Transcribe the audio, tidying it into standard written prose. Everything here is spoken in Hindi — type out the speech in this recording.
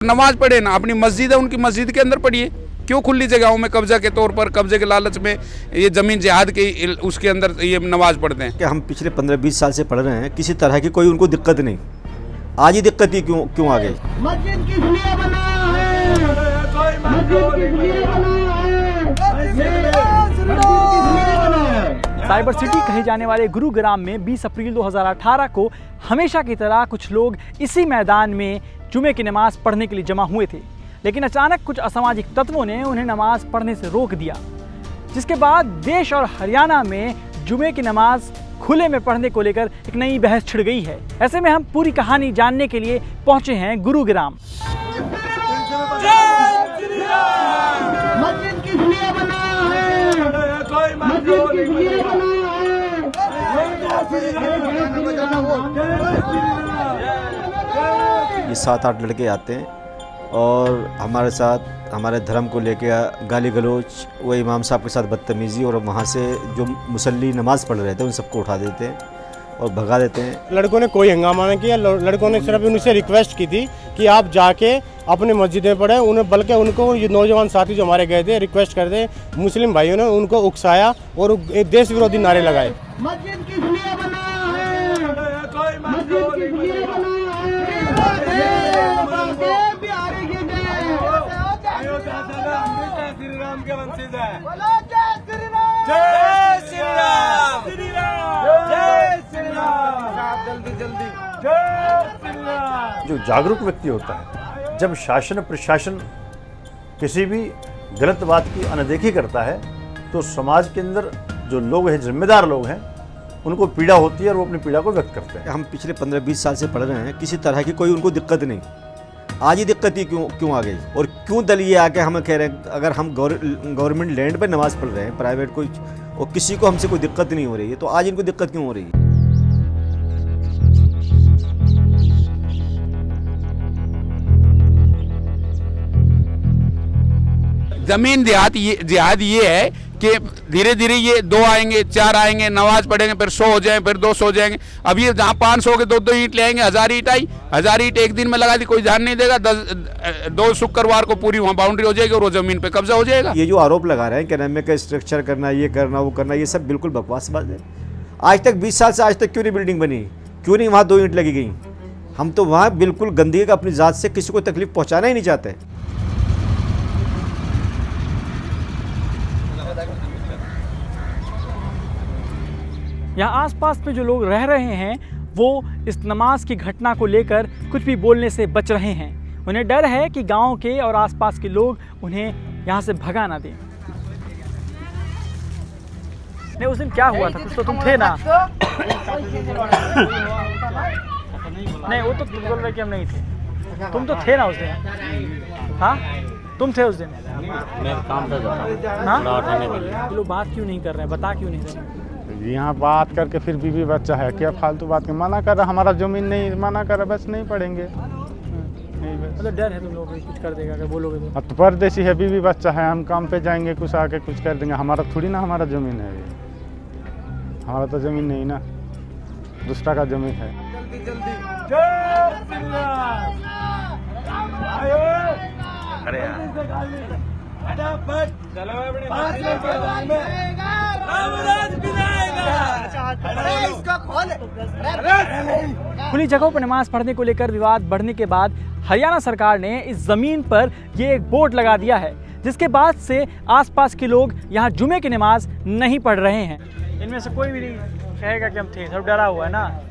नमाज पढ़े ना, अपनी मस्जिद है उनकी मस्जिद के अंदर पढ़िए। क्यों खुली जगहों में कब्जा के तौर पर, कब्जे के लालच में ये ज़मीन जिहाद के उसके अंदर ये नमाज पढ़ते हैं? कि हम पिछले 15-20 साल से पढ़ रहे हैं, किसी तरह की कोई उनको दिक्कत नहीं। आज ही दिक्कत ही क्यों आ गई? मस्जिद किस लिए बना है? मस्जिद किस लिए बना है? साइबर सिटी कहे जाने वाले गुरुग्राम में 20 अप्रैल 2018 को हमेशा की तरह कुछ लोग इसी मैदान में जुमे की नमाज पढ़ने के लिए जमा हुए थे, लेकिन अचानक कुछ असामाजिक तत्वों ने उन्हें नमाज पढ़ने से रोक दिया, जिसके बाद देश और हरियाणा में जुमे की नमाज खुले में पढ़ने को लेकर एक नई बहस छिड़ गई है। ऐसे में हम पूरी कहानी जानने के लिए पहुंचे हैं गुरुग्राम। मस्जिद किस लिए बना है? मस्जिद किस लिए बना ये 7-8 लड़के आते हैं और हमारे साथ हमारे धर्म को लेके गाली गलौज, वो इमाम साहब के साथ बदतमीज़ी, और वहाँ से जो मुसल्ली नमाज़ पढ़ रहे थे उन सबको उठा देते हैं और भगा देते हैं। लड़कों ने कोई हंगामा नहीं किया। लड़कों ने सिर्फ उनसे रिक्वेस्ट की थी कि आप जाके अपने मस्जिद में पढ़ें। उन्हें बल्कि उनको ये नौजवान साथी जो हमारे गए थे, रिक्वेस्ट कर दे, मुस्लिम भाइयों ने उनको उकसाया और देश विरोधी नारे लगाए। मस्जिद किस लिए बना है? मस्जिद किस लिए बना है? बिहारी की जय। अयोध्या श्री राम के वंशज हैं। बोलो जय श्री राम। जय श्री राम। श्री राम। जय श्री राम। जल्दी जल्दी जय श्री राम। जो जागरूक व्यक्ति होता है, जब शासन प्रशासन किसी भी गलत बात की अनदेखी करता है तो समाज के अंदर जो लोग हैं, जिम्मेदार लोग हैं, उनको पीड़ा होती है और वो अपनी पीड़ा को व्यक्त करते हैं। हम पिछले 15-20 साल से पढ़ रहे हैं, किसी तरह की कोई उनको दिक्कत नहीं। आज ही दिक्कत ही क्यों आ गई? और क्यों दल ये आके हमें कह रहे हैं अगर हम गवर्नमेंट लैंड पर नमाज़ पढ़ रहे हैं, प्राइवेट कोई, और किसी को हमसे कोई दिक्कत नहीं हो रही है, तो आज इनको दिक्कत क्यों हो रही है? ज़मीन जिहाद ये है कि धीरे धीरे ये 2 आएंगे, 4 आएंगे, नमाज पढ़ेंगे, फिर 100 हो जाएंगे, फिर 200 हो जाएंगे। अब ये जहाँ 500 के 2-2 ईंट ले आएंगे, 1000 ईंट आई, 1000 ईंट एक दिन में लगा दी, कोई ध्यान नहीं देगा। 2 शुक्रवार को पूरी वहाँ बाउंड्री हो जाएगी और वो ज़मीन पे कब्जा हो जाएगा। ये जो आरोप लगा रहे हैं कि एनएमए का स्ट्रक्चर करना, ये करना, वो करना, ये सब बिल्कुल बकवास बात है। आज तक 20 साल से आज तक क्यों नहीं बिल्डिंग बनी? क्यों नहीं वहाँ 2 ईंट लगी गई? हम तो वहाँ बिल्कुल गंदगी का अपनी ज़ात से किसी को तकलीफ पहुँचाना ही नहीं चाहते। यहाँ आसपास में जो लोग रह रहे हैं वो इस नमाज की घटना को लेकर कुछ भी बोलने से बच रहे हैं। उन्हें डर है कि गांव के और आसपास के लोग उन्हें यहाँ से भगा ना दें। नहीं, उस दिन क्या हुआ था? कुछ तो तुम थे ना? नहीं, वो तो बोल रहे कि हम नहीं थे। तुम तो थे ना उस दिन? हाँ, तुम थे उस दिन? मेरा काम था। हाँ, लोग बात क्यों नहीं कर रहे हैं? बता क्यों नहीं रहे? यहाँ बात करके फिर बीवी बच्चा है, क्या फालतू बात के मना कर रहा, हमारा जमीन नहीं मना कर रहा, बस नहीं पढ़ेंगे। मतलब डर है तुम लोग कुछ कर देगा अगर बोलोगे तो? अब तो परदेसी है, बीवी बच्चा है, हम काम पे जाएंगे, कुछ आके कुछ कर देंगे। हमारा थोड़ी ना हमारा ज़मीन है, ये हमारा तो ज़मीन नहीं ना, दूसरा का ज़मीन है। जल्दी जल्दी जय श्री राम। अरे खुली जगहों पर नमाज पढ़ने को लेकर विवाद बढ़ने के बाद हरियाणा सरकार ने इस जमीन पर ये एक बोर्ड लगा दिया है, जिसके बाद से आसपास के लोग यहाँ जुमे की नमाज नहीं पढ़ रहे हैं। इनमें से कोई भी नहीं कहेगा कि हम थे, सब डरा हुआ है ना।